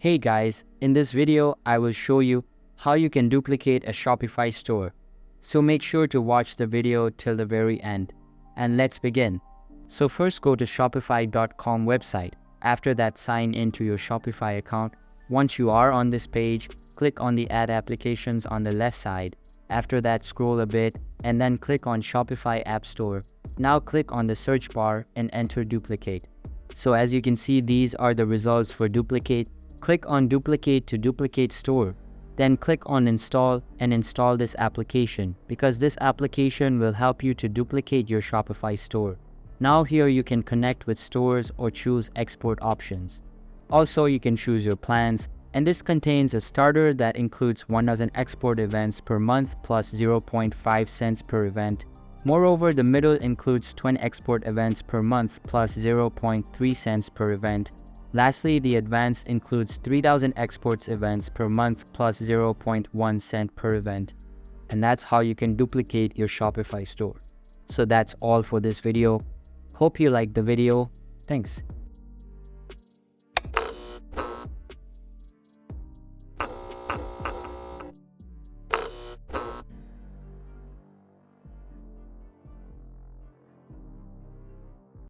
Hey guys, in this video, I will show you how you can duplicate a Shopify store. So make sure to watch the video till the very end. And let's begin. So first go to shopify.com website. After that, sign into your Shopify account. Once you are on this page, click on the Add Applications on the left side. After that, scroll a bit and then click on Shopify App Store. Now click on the search bar and enter Duplicate. So as you can see, these are the results for Duplicate. Click on Duplicate to Duplicate Store. Then click on Install and install this application because this application will help you to duplicate your Shopify store. Now here you can connect with stores or choose export options. Also you can choose your plans, and this contains a starter that includes 1,000 export events per month plus 0.5 cents per event. Moreover, the middle includes 20 export events per month plus 0.3 cents per event. Lastly, the advanced includes 3,000 exports events per month plus 0.1 cent per event. And that's how you can duplicate your Shopify store. So that's all for this video. Hope you liked the video. Thanks.